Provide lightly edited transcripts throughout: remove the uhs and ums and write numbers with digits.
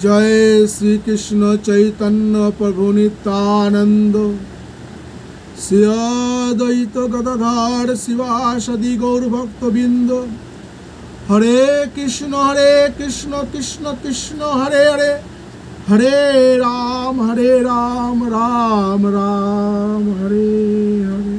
जय श्री कृष्ण चैतन्य प्रभु नित्यानंद श्री अद्वैत गदाधर शिवासदि गौरभक्तबिंद। हरे कृष्ण कृष्ण कृष्ण हरे हरे, हरे राम राम राम हरे हरे।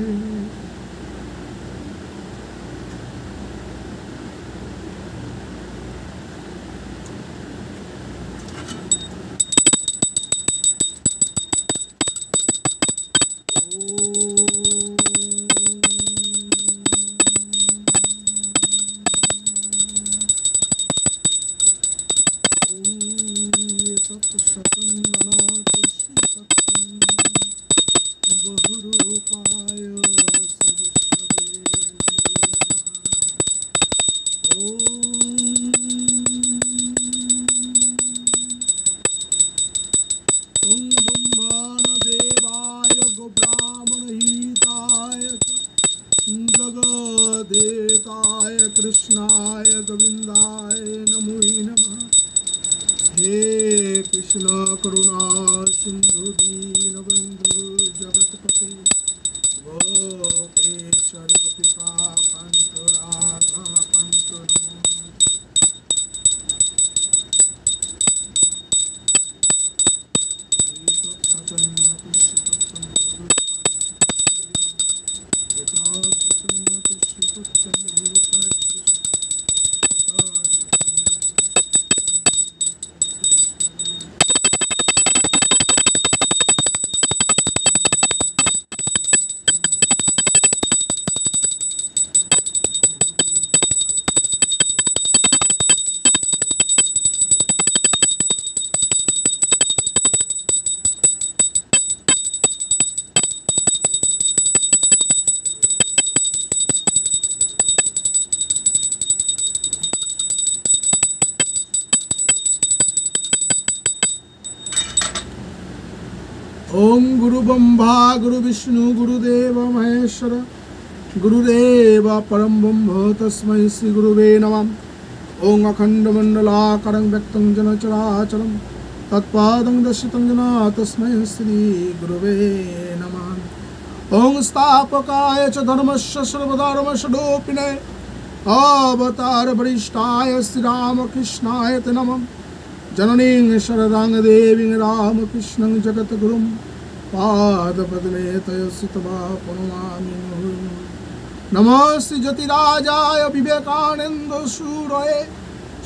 कृष्णाय गोविंदाय नमो नमः। हे कृष्ण करुणा सिंधु दीनबंधु जगतपते गोपेश्वर गोपिका कांत राधा कांत ओम गुरु ब्रह्मा गुरु विष्णु गुरुदेव महेश्वर गुरुदेव परम ब्रह्म तस्मै श्री गुरुवे नमः। ओम अखंड मंडलाकारं व्यक्तं जन चराचरं तत्पादं दर्शितं जन तस्मै श्री गुरुवे नमः। ओम स्थापकाय च धर्मस्य सर्वधर्मस्वरूपिणे अवतार वरिष्ठाय श्री रामकृष्णाय ते नमः। जननीं शरदां देवीं रामकृष्णं जगद्गुरुं पादपद्मे तयस्थित्वा प्रणमामि मुहुर्मुहुः। नमः श्री ज्योतिराजाय विवेकानंद सूरये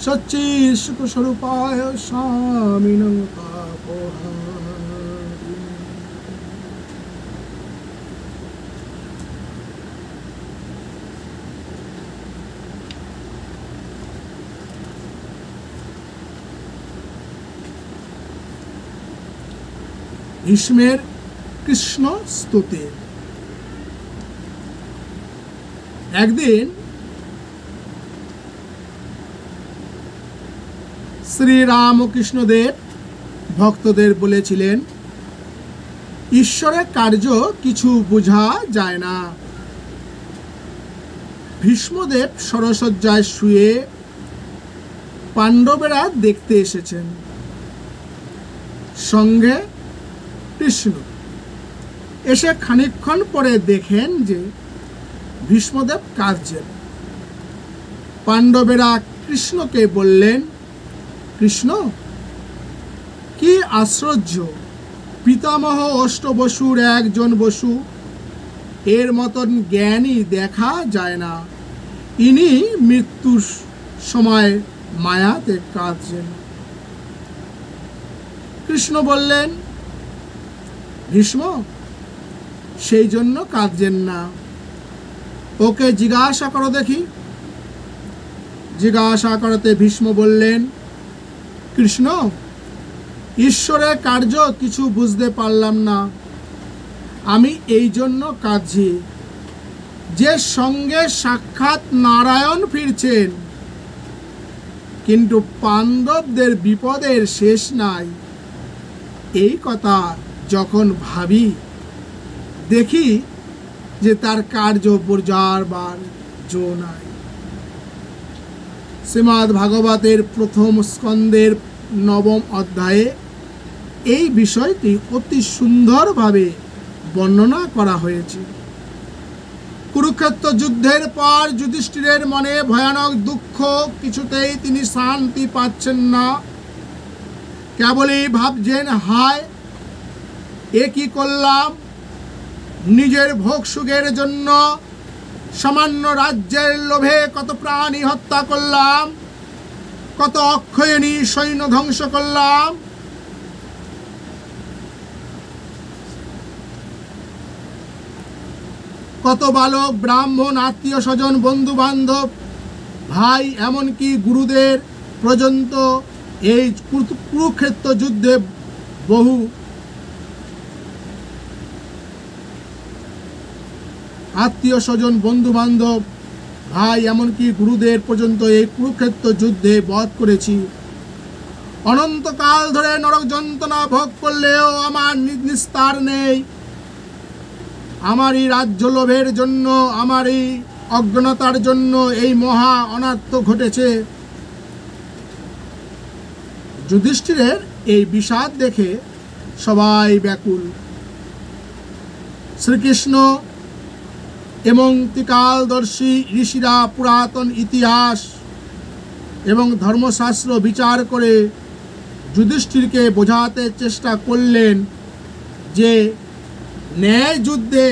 सच्चित्सुखस्वरूपाय स्वामिनं तापहारिणे। भीष्मेर कृष्ण स्तुति। একদিন শ্রী রামকৃষ্ণদেব ভক্তদের বলেছিলেন, ঈশ্বরের কার্য কিছু বোঝা যায় না। ভীষ্মদেব সরসজ্জায় শুয়ে পাণ্ডবেরা দেখতে এসেছেন, সঙ্গে কৃষ্ণ। এসে খানিকক্ষণ পরে দেখেন যে ভীষ্মদেব কাঁদছেন। পাণ্ডবেরা কৃষ্ণকে বললেন, কৃষ্ণ কি আশ্চর্য, পিতামহ অষ্টবসুর একজন বসু, এর মতন জ্ঞানী দেখা যায় না, ইনি মৃত্যুর সময় মায়াতে কাঁদছেন। কৃষ্ণ বললেন, ভীষ্ম সেই জন্য কাঁদছেন না, ওকে জিজ্ঞাসা করো দেখি। জিজ্ঞাসা করতে ভীষ্ম বললেন, কৃষ্ণ ঈশ্বরের কার্য কিছু বুঝতে পারলাম না, আমি এই জন্য কাঁদছি যে সঙ্গে সাক্ষাৎ নারায়ণ ফিরছেন, কিন্তু পাণ্ডবদের বিপদের শেষ নাই। এই কথা যখন ভাবি দেখি যে তার কার্য বোঝাবার জো নাই। শ্রীমদ্ ভাগবতের প্রথম স্কন্ধের 9ম অধ্যায়ে এই বিষয়টি অতি সুন্দরভাবে বর্ণনা করা হয়েছে। কুরুক্ষেত্র যুদ্ধের পর যুধিষ্ঠিরের মনে ভয়ানক দুঃখ, কিছুতেই তিনি শান্তি পাচ্ছেন না। কেবলই ভাবছেন, হায় এ কি করলাম, নিজের ভোগ সুখের জন্য সামান্য রাজ্যের লোভে কত প্রাণী হত্যা করলাম, কত অক্ষয়ণী সৈন্য ধ্বংস করলাম। কত বালক ব্রাহ্মণ, আত্মীয় স্বজন, বন্ধু বান্ধব, ভাই, এমনকি গুরুদের পর্যন্ত এই কুরুক্ষেত্র যুদ্ধে বহু আত্মীয় স্বজন, বন্ধু বান্ধব, ভাই, এমনকি গুরুদের পর্যন্ত এই কুরুক্ষেত্র যুদ্ধে বধ করেছি। অনন্তকাল ধরে নরক যন্ত্রণা ভোগ করলেও আমার নিস্তার নেই। আমার এই রাজ্য লোভের জন্য, আমার এই অজ্ঞানতার জন্য এই মহা অনর্থ ঘটেছে। যুধিষ্ঠিরের এই বিষাদ দেখে সবাই ব্যাকুল। শ্রীকৃষ্ণ এবং ত্রিকালদর্শী ঋষিরা পুরাতন ইতিহাস এবং ধর্মশাস্ত্র বিচার করে যুধিষ্ঠিরকে বোঝাতে চেষ্টা করলেন যে ন্যায় যুদ্ধে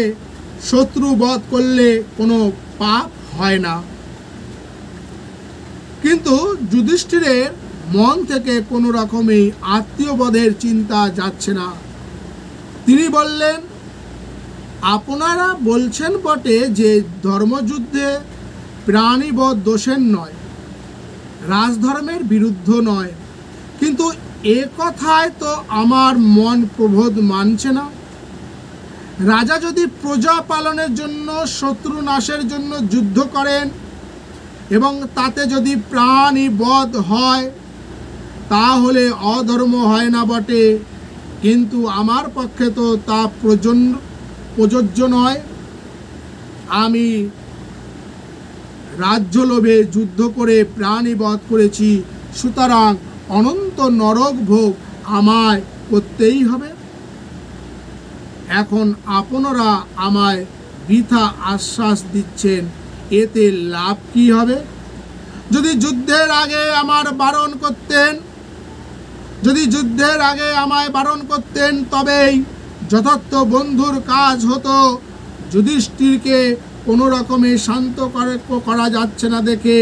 শত্রু বধ করলে কোনো পাপ হয় না। কিন্তু যুধিষ্ঠিরের মন থেকে কোনো রকমই আত্মীয়বধের চিন্তা যাচ্ছে না। তিনি বললেন, আপনারা বলছেন বটে যে ধর্মযুদ্ধে প্রাণীবধ দোষের নয়, রাজধর্মের বিরুদ্ধ নয়, কিন্তু এ কথায় তো আমার মন প্রবোধ মানছে না। রাজা যদি প্রজা পালনের জন্য, শত্রু নাশের জন্য যুদ্ধ করেন এবং তাতে যদি প্রাণী বধ হয়, তাহলে অধর্ম হয় না বটে, কিন্তু আমার পক্ষে তো তা প্রযোজ্য নয়। আমি রাজ্য লোভে যুদ্ধ করে প্রাণী বধ করেছি, সুতরাং অনন্ত নরক ভোগ আমায় করতেই হবে। এখন আপনারা আমায় বৃথা আশ্বাস দিচ্ছেন, এতে লাভ কি হবে? যদি যুদ্ধের আগে আমায় বারণ করতেন তবেই যথার্থ বন্ধুর কাজ হতো। যুধিষ্ঠিরকে কোনো রকমে শান্ত করা যাচ্ছে না দেখে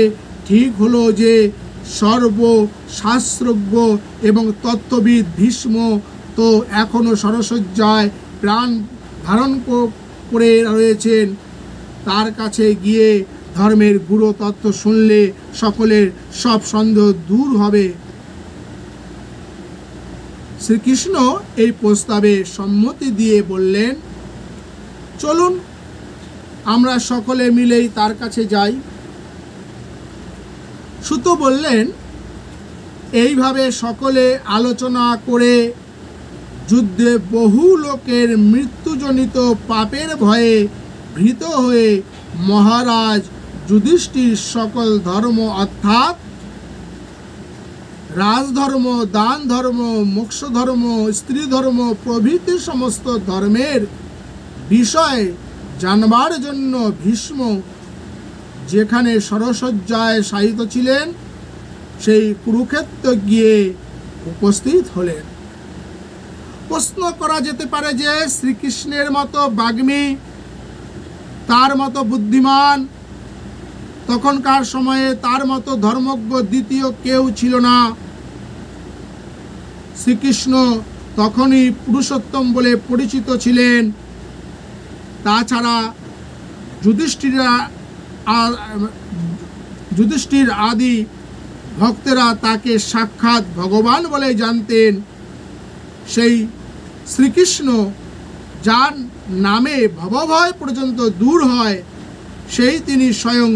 ঠিক হলো যে সর্বশাস্ত্রজ্ঞ এবং তত্ত্ববিদ ভীষ্ম তো এখনও সরসজ্জায় প্রাণ ধারণ করে রয়েছেন। তার কাছে গিয়ে ধর্মের গুরু তত্ত্ব শুনলে সকলের সব সন্দেহ দূর হবে। শ্রীকৃষ্ণ এই প্রস্তাবে সম্মতি দিয়ে বললেন, চলুন আমরা সকলে মিলেই তার কাছে যাই। সুত বললেন, এইভাবে সকলে আলোচনা করে যুদ্ধে বহু লোকের মৃত্যুজনিত পাপের ভয়ে ভীত হয়ে মহারাজ যুধিষ্ঠির সকল ধর্ম অর্থাৎ রাজধর্ম, দান ধর্ম, মোক্ষ ধর্ম, স্ত্রী ধর্ম প্রভৃতি সমস্ত ধর্মের বিষয় জানবার জন্য ভীষ্ম যেখানে সরসজ্জায় শায়িত ছিলেন সেই কুরুক্ষেত্র গিয়ে উপস্থিত হলেন। প্রশ্ন করা যেতে পারে যে শ্রীকৃষ্ণের মতো বাগ্মী, তার মতো বুদ্ধিমান, তখনকার সময়ে তার মতো ধর্মজ্ঞ দ্বিতীয় কেউ ছিল না। শ্রীকৃষ্ণ তখনই পুরুষোত্তম বলে পরিচিত ছিলেন। তাছাড়া যুধিষ্ঠির আদি ভক্তেরা তাকে সাক্ষাৎ ভগবান বলে জানতেন। সেই শ্রীকৃষ্ণ যার নামে ভবভয় পর্যন্ত দূর হয়, সেই তিনি স্বয়ং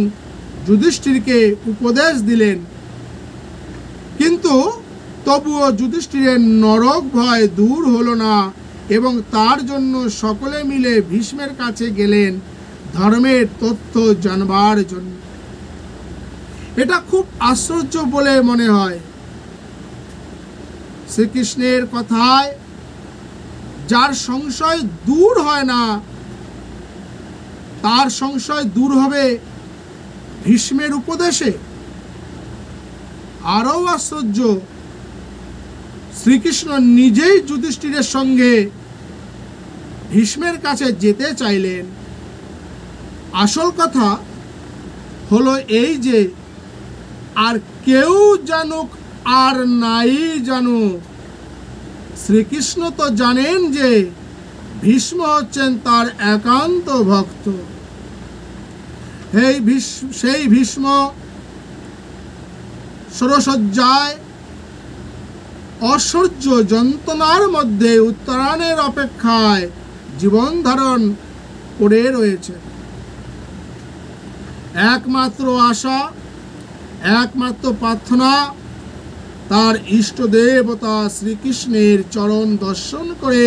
যুধিষ্ঠিরকে উপদেশ দিলেন। কিন্তু তবুও যুধিষ্ঠিরের নরক ভয় দূর হলো না এবং তার জন্য সকলে মিলে ভীষ্মের কাছে গেলেন ধর্মের তথ্য জানবার জন্য। এটা খুব আশ্চর্য বলে মনে হয়। শ্রীকৃষ্ণের কথায় যার সংশয় দূর হয় না, তার সংশয় দূর হবে ভীষ্মের উপদেশে। আরও আশ্চর্য, শ্রীকৃষ্ণ নিজেই যুধিষ্ঠিরের সঙ্গে ভীষ্মের কাছে যেতে চাইলেন। আসল কথা হলো এই যে, আর কেউ জানুক আর নাই জানুক, শ্রীকৃষ্ণ তো জানেন যে ভীষ্ম হচ্ছেন তার একান্ত ভক্ত। সেই ভীষ্ম ষড়শয্যায় অসহ্য যন্ত্রণার মধ্যে উত্তরায়ণের অপেক্ষায় জীবন ধারণ করে রয়েছে। একমাত্র আশা, একমাত্র প্রার্থনা তার ইষ্ট দেবতা শ্রীকৃষ্ণের চরণ দর্শন করে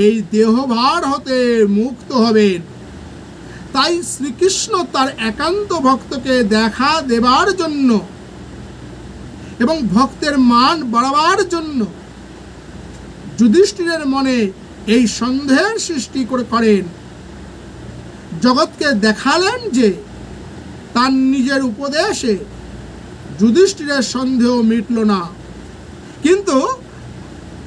এই দেহভার হতে মুক্ত হবেন। তাই শ্রীকৃষ্ণ তার একান্ত ভক্তকে দেখা দেবার জন্য এবং ভক্তের মান বাড়াবার জন্য যুধিষ্ঠিরের মনে এই সন্দেহের সৃষ্টি করেন। জগৎকে দেখালেন যে তার নিজের উপদেশে যুধিষ্ঠিরের সন্দেহ মিটল না, কিন্তু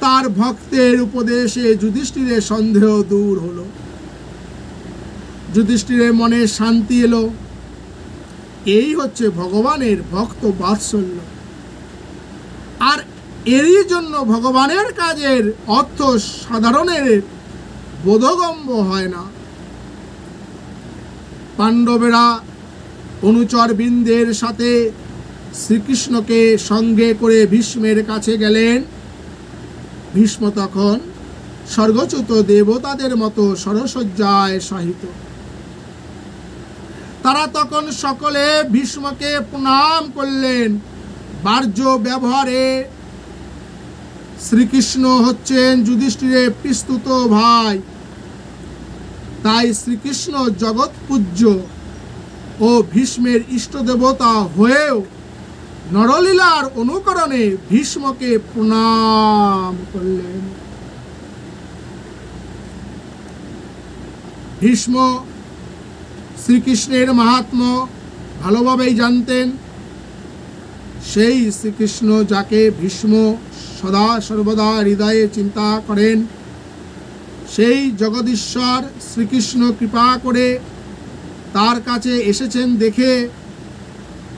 তার ভক্তের উপদেশে যুধিষ্ঠিরের সন্দেহ দূর হলো। যুধিষ্ঠিরের মনে শান্তি এলো। এই হচ্ছে ভগবানের ভক্ত বাৎসল্য। আর এরই জন্য ভগবানের কাজের অর্থ সাধারণের বোধগম্য হয় না। পাণ্ডবেরা অনুচরবৃন্দের সাথে শ্রীকৃষ্ণকে সঙ্গে করে ভীষ্মের কাছে গেলেন। ভীষ্ম তখন স্বর্গচ্যুত দেবতাদের মতো ষড়শয্যায় শায়িত। তারা তখন সকলে ভীষ্মকে প্রণাম করলেন। বাহ্য ব্যবহারে শ্রীকৃষ্ণ হচ্ছেন যুধিষ্ঠিরের পিস্তুত ভাই, তাই শ্রীকৃষ্ণ জগৎ পূজ্য ও ভীষ্মের ইষ্ট দেবতা হয়েও নরলীলার অনুকরণে ভীষ্মকে প্রণাম করলেন। ভীষ্ম শ্রীকৃষ্ণের মাহাত্ম্য ভালোভাবেই জানতেন। সেই শ্রীকৃষ্ণ যাকে ভীষ্ম সদা সর্বদা হৃদয়ে চিন্তা করেন, সেই জগদীশ্বর শ্রীকৃষ্ণ কৃপা করে তার কাছে এসেছেন দেখে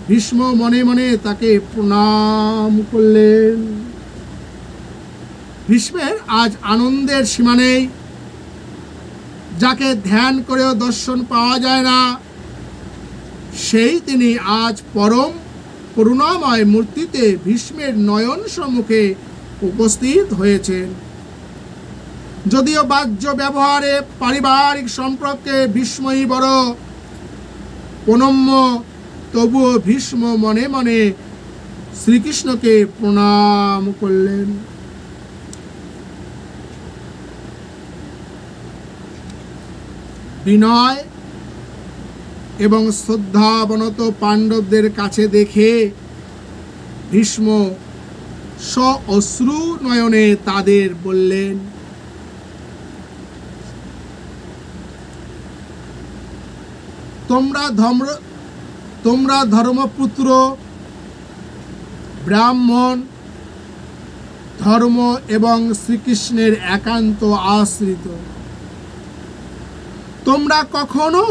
ভীষ্ম মনে মনে তাকে প্রণাম করলেন। ভীষ্মের আজ আনন্দের সীমা নেই। যাকে ধ্যান করেও দর্শন পাওয়া যায় না, সেই তিনি আজ পরম করুণাময় মূর্তিতে ভীষ্মের নয়ন সম্মুখে উপস্থিত হয়েছেন। যদিও বাহ্য ব্যবহারে পারিবারিক সম্পর্কে ভীষ্মই বড় প্রণম্য, তবুও ভীষ্ম মনে মনে শ্রীকৃষ্ণকে প্রণাম করলেন। বিনয় এবং শ্রদ্ধাবনত পাণ্ডবদের কাছে দেখে ভীষ্ম অশ্রু নয়নে তাদের বললেন, তোমরা ধর্মপুত্র, ব্রাহ্মণ, ধর্ম এবং শ্রীকৃষ্ণের একান্ত আশ্রিত। তোমরা কখনো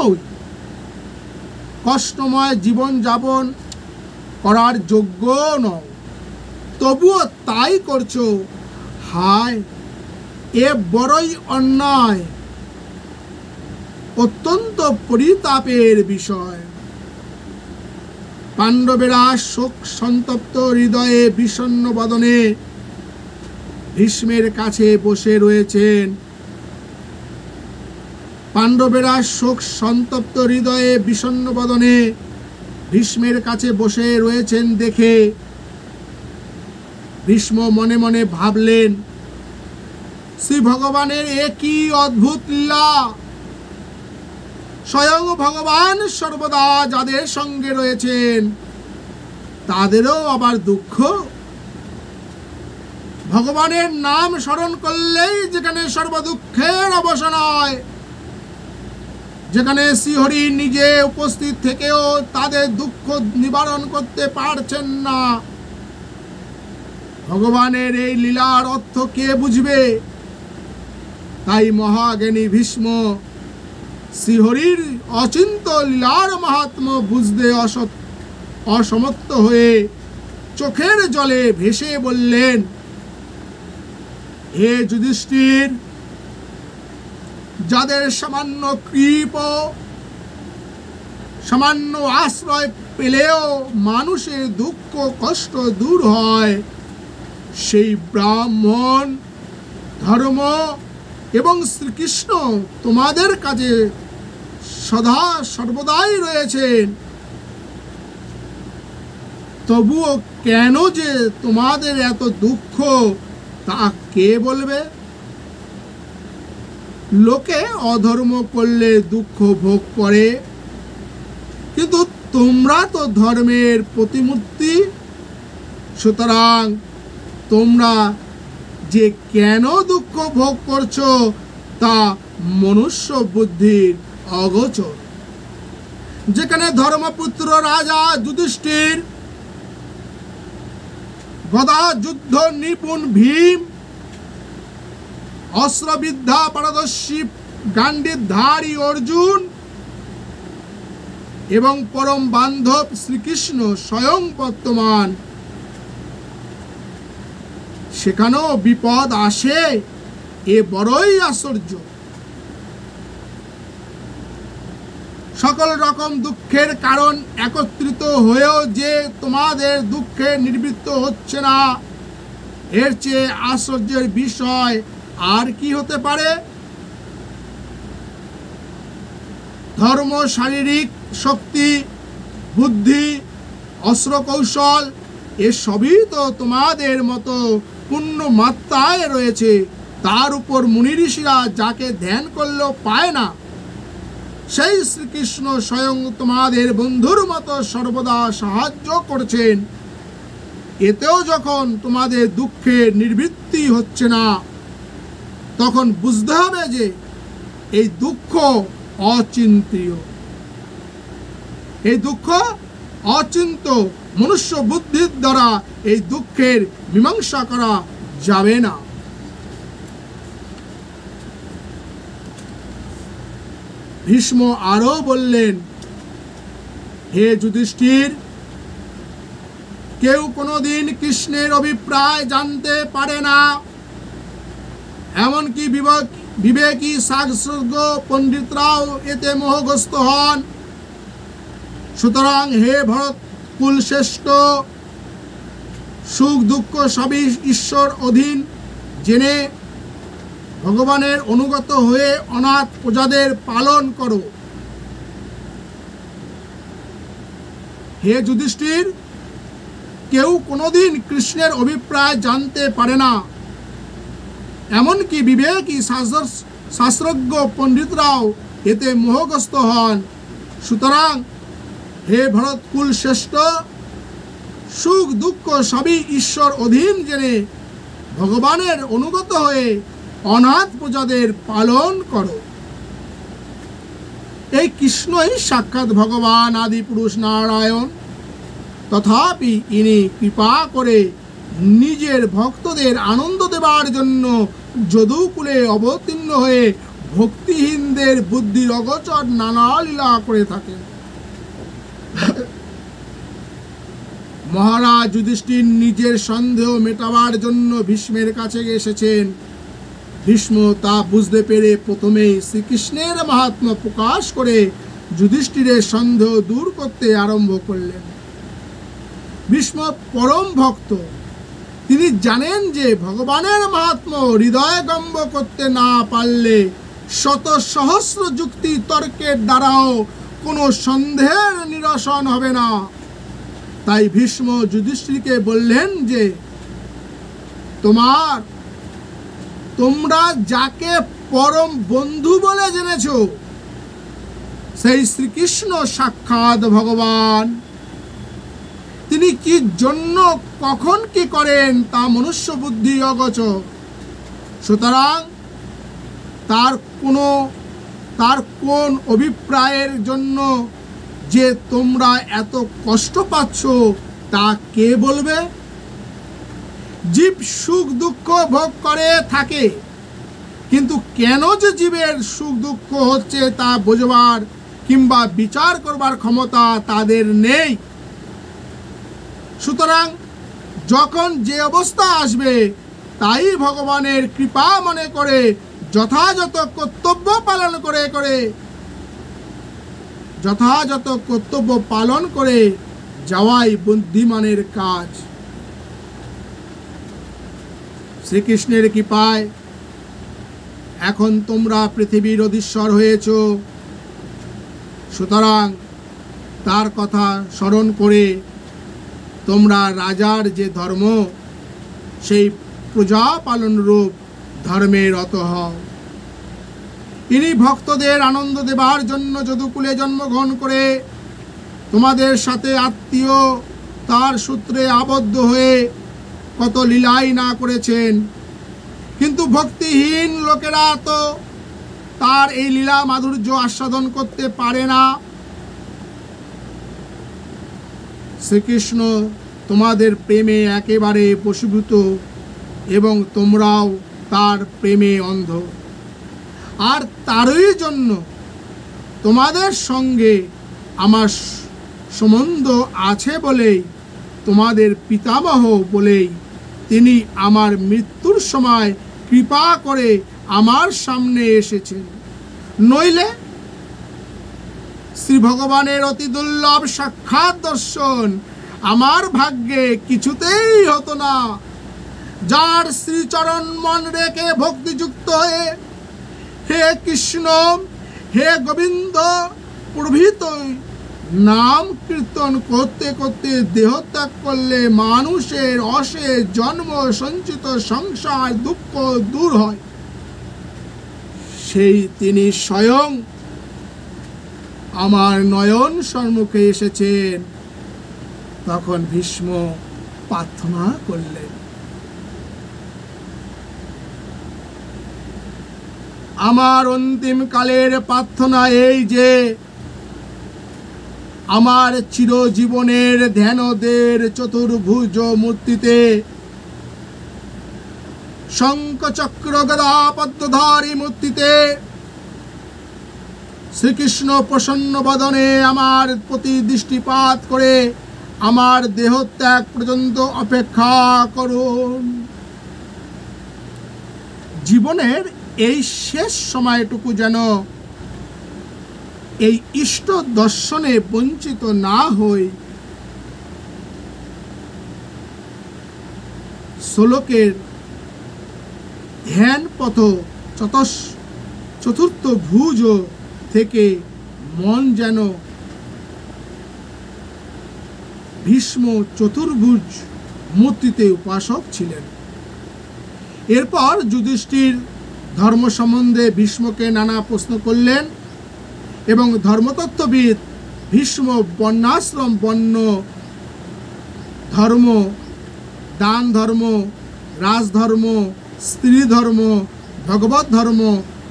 কষ্টময় জীবন যাপন করার যোগ্য নও, তবুও তাই করছো। হায়, এ বড়ই অন্যায়, অত্যন্ত পরিতাপের বিষয়। পাণ্ডবেরা শোক সন্তপ্ত হৃদয়ে বিষণ্ণ বদনে ভীষ্মের কাছে বসে রয়েছেন। পাণ্ডবেরা শোক সন্তপ্ত হৃদয়ে বিষণ্ণ বদনে ভীষ্মের কাছে বসে রয়েছেন দেখে ভীষ্ম মনে মনে ভাবলেন, শ্রী ভগবানের এ কি অদ্ভুত লীলা! স্বয়ং ভগবান সর্বদা যাদের সঙ্গে রয়েছেন তাদেরও আবার দুঃখ। ভগবানের নাম স্মরণ করলেই যেখানে সর্বদুঃখের অবসান হয়, যেখানে শ্রীহরি নিজে উপস্থিত থেকেও তাদের দুঃখ নিবারণ করতে পারছেন না, ভগবানের এই লীলার অর্থ কে বুঝবে? তাই মহাজ্ঞানী ভীষ্ম শ্রীহরির অচিন্ত লীলার মাহাত্ম্য বুঝতে অসমর্থ হয়ে চোখের জলে ভেসে বললেন, হে যুধিষ্ঠির, যাদের সামান্য কৃপ, সামান্য আশ্রয় পেলেও মানুষের দুঃখ কষ্ট দূর হয়, সেই ব্রাহ্মণ, ধর্ম এবং শ্রীকৃষ্ণ তোমাদের কাছে সদা সর্বদাই রয়েছেন। তবুও কেন যে তোমাদের এত দুঃখ তা কে বলবে? লোকে অধর্ম করলে দুঃখ ভোগ করে, কিন্তু তোমরা তো ধর্মের প্রতিমূর্তি। সুতরাং তোমরা যে কেন দুঃখ ভোগ করছো তা মনুষ্য বুদ্ধির অগোচর। যেখানে ধর্মপুত্র রাজা যুধিষ্ঠির, গদা যুদ্ধ নিপুণ ভীম, অস্ত্রবিদ্যা পারদর্শী গান্ডীবধারী অর্জুন এবং পরম বান্ধব শ্রীকৃষ্ণ স্বয়ং বর্তমান, সেখানেও বিপদ আসে, এ বড়ই আশ্চর্য। সকল রকম দুঃখের কারণ একত্রিত হয়েও যে তোমাদের দুঃখে নিবৃত্ত হচ্ছে না, এর চেয়ে আশ্চর্যের বিষয় আর কি হতে পারে? ধর্ম, শারীরিক শক্তি, বুদ্ধি, অস্ত্র কৌশল এসবই তো তোমাদের মতো পূর্ণ মাত্রায় রয়েছে। তার উপর মুনি ঋষিরা যাকে ধ্যান করলেও পায় না, সেই শ্রীকৃষ্ণ স্বয়ং তোমাদের বন্ধুর মতো সর্বদা সাহায্য করছেন। এতেও যখন তোমাদের দুঃখের নিবৃত্তি হচ্ছে না, তখন বুঝতে হবে যে এই দুঃখ অচিন্তীয়, এই দুঃখ অচিন্ত। মনুষ্য বুদ্ধির দ্বারা এই দুঃখের মীমাংসা করা যাবে না। ভীষ্ম আরো বললেন, হে যুধিষ্ঠির, কেউ কোনোদিন কৃষ্ণের অভিপ্রায় জানতে পারে না, এমনকি বিবেকী শাস্ত্রজ্ঞ পণ্ডিতরাও এতে মোহগ্রস্ত হন। সুতরাং হে ভরত কুল শ্রেষ্ঠ, সুখ দুঃখ সবই ঈশ্বর অধীন জেনে ভগবানের অনুগত হয়ে অনাথ প্রজাদের পালন করো। হে যুধিষ্ঠির, কেউ কোনোদিন কৃষ্ণের অভিপ্রায় জানতে পারে না, এমনকি বিবেকী শাস্ত্রজ্ঞ পণ্ডিতরাও এতে মোহগ্রস্ত হন। সুতরাং হে ভরতকুল শ্রেষ্ঠ, সুখ দুঃখ সবই ঈশ্বর অধীন জেনে ভগবানের অনুগত হয়ে অনাথ প্রজাদের পালন করো। এই কৃষ্ণই সাক্ষাৎ ভগবান আদি পুরুষ নারায়ণ। তথাপি ইনি কৃপা করে নিজের ভক্তদের আনন্দ দেবার জন্য যদুকুলে অবতীর্ণ হয়ে ভক্তিহীনদের বুদ্ধির অগোচর নানা লীলা করে থাকেন। মহারাজ যুধিষ্ঠির নিজের সন্দেহ মেটাবার জন্য ভীষ্মের কাছে এসেছেন। ভীষ্ম তা বুঝতে পেরে প্রথমেই শ্রীকৃষ্ণের মাহাত্ম্য প্রকাশ করে যুধিষ্ঠিরের সন্দেহ দূর করতে আরম্ভ করলেন। ভীষ্ম পরম ভক্ত, তিনি জানেন যে ভগবানের মাহাত্ম্য হৃদয়গম্য করতে না পারলে শত সহস্র যুক্তি তর্কের দ্বারাও কোনো সন্দেহের নিরসন হবে না। তাই ভীষ্ম যুধিষ্ঠিরকে বললেন যে তোমরা যাকে পরম বন্ধু বলে জেনেছ, সেই শ্রীকৃষ্ণ সাক্ষাৎ ভগবান। তিনি কি জন্য কখন কি করেন তা মনুষ্য বুদ্ধি অগোচর। সুতরাং তার কোন অভিপ্রায়ের জন্য যে তোমরা এত কষ্ট পাচ্ছ তা কে বলবে? জীব সুখ দুঃখ ভোগ করে থাকে, কিন্তু কেন যে জীবের সুখ দুঃখ হচ্ছে তা বোঝবার কিংবা বিচার করবার ক্ষমতা তাদের নেই। সুতরাং যখন যে অবস্থা আসবে তাই ভগবানের কৃপা মনে করে যথাযথ কর্তব্য পালন করে যাওয়াই বুদ্ধিমানের কাজ। শ্রীকৃষ্ণের কৃপায় এখন তোমরা পৃথিবীর অধীশ্বর হয়েছ। সুতরাং তার কথা স্মরণ করে তোমরা রাজার যে ধর্ম সেই প্রজা পালন রূপ ধর্মে রত হও। ইনি ভক্তদের আনন্দ দেবার জন্য যদুকুলে জন্মগ্রহণ করে তোমাদের সাথে আত্মীয় তার সূত্রে আবদ্ধ হয়ে কত লীলাই না করেছেন, কিন্তু ভক্তিহীন লোকেরা তো তার এই লীলা মাধুর্য আস্বাদন করতে পারে না। শ্রীকৃষ্ণ তোমাদের প্রেমে একেবারে বশীভূত এবং তোমরাও তার প্রেমে অন্ধ। আর তারই জন্য তোমাদের সঙ্গে আমার সম্বন্ধ আছে বলেই, তোমাদের পিতামহ বলেই তিনি আমার মৃত্যুর সময় কৃপা করে আমার সামনে এসেছেন। নইলে শ্রী ভগবানের অতি দুর্লভ সাক্ষাৎ দর্শন আমার ভাগ্যে কিছুতেই হতো না। যার শ্রীচরণ মন রেখে ভক্তিযুক্ত হয়ে হে কৃষ্ণ হে গোবিন্দ প্রভৃতি নাম কীর্তন করতে করতে দেহত্যাগ করলে মানুষের অশেষ জন্ম সঞ্চিত সংসার দুঃখ দূর হয়, সেই তিনি স্বয়ং আমার নয়ন সম্মুখে এসেছেন। তখন ভীষ্ম প্রার্থনা করলেন, আমার অন্তিম কালের প্রার্থনা এই যে আমার চিরজীবনের ধ্যানদের চতুর্ভুজ মূর্তিতে শঙ্খ চক্র গদা পদ্মধারী মূর্তিতে শ্রীকৃষ্ণ প্রসন্ন বদনে আমার প্রতি দৃষ্টিপাত করে আমার দেহত্যাগ পর্যন্ত অপেক্ষা করুন। জীবনের এই শেষ সময়টুকু যেন এই ইষ্ট দর্শনে বঞ্চিত না হই। শ্লোকের ধ্যান পথ চতুর্থ ভুজ থেকে মন যেন ভীষ্ম চতুর্ভুজ মূর্তিতে উপাসক ছিলেন। এরপর যুধিষ্ঠির ধর্ম সম্বন্ধে ভীষ্মকে নানা প্রশ্ন করলেন এবং ধর্মতত্ত্ববিদ ভীষ্ম বর্ণাশ্রম বর্ণ ধর্ম, দান ধর্ম, রাজধর্ম, স্ত্রী ধর্ম, ভগবত ধর্ম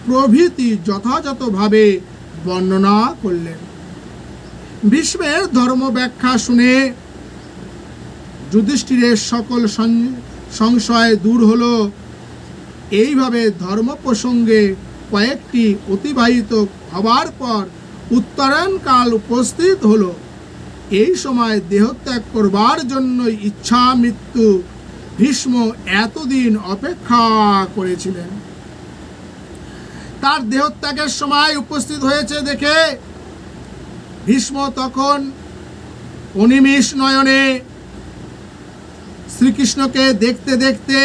প্রভৃতি যথাযথভাবে বর্ণনা করলেন। ভীষ্মের ধর্ম ব্যাখ্যা শুনে যুধিষ্ঠিরের সকল সংশয় দূর হলো। এইভাবে ধর্ম প্রসঙ্গে কয়েকটি অতিবাহিত হবার পর উত্তরায়ণকাল উপস্থিত হলো। এই সময় দেহত্যাগ করবার জন্য ইচ্ছা মৃত্যু ভীষ্ম এতদিন অপেক্ষা করেছিলেন। তার দেহত্যাগের সময় উপস্থিত হয়েছে দেখে ভীষ্ম তখন অনিমেষ নয়নে শ্রীকৃষ্ণকে দেখতে দেখতে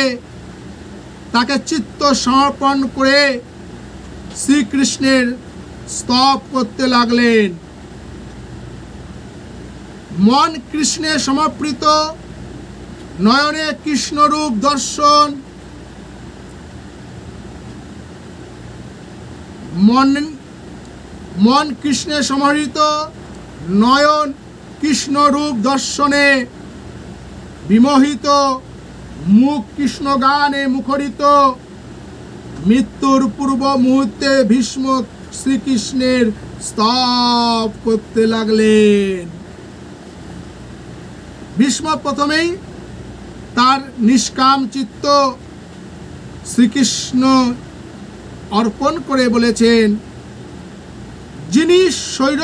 তাকে চিত্ত সমর্পণ করে শ্রীকৃষ্ণের স্তব করতে লাগলেন। মন কৃষ্ণে সমর্পিত, নয়নে কৃষ্ণরূপ দর্শন, মন কৃষ্ণে সমর্পিত, নয়ন কৃষ্ণরূপ দর্শনে বিমোহিত মুখ কৃষ্ণ গানে মুখরিত। মৃত্যুর পূর্ব মুহূর্তে ভীষ্ম শ্রীকৃষ্ণের স্তব করতে লাগলেন। ভীষ্ম প্রথমেই তার নিষ্কাম চিত্ত শ্রীকৃষ্ণ অর্পণ করে বলেছেন, যিনি শৈর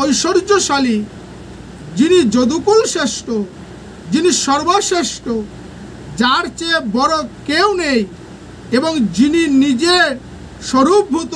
ঐশ্বর্যশালী, যিনি যদুকুল শ্রেষ্ঠ, যিনি সর্বশ্রেষ্ঠ, যার চেয়ে বড় কেউ নেই, এবং যিনি নিজে স্বরূপভূত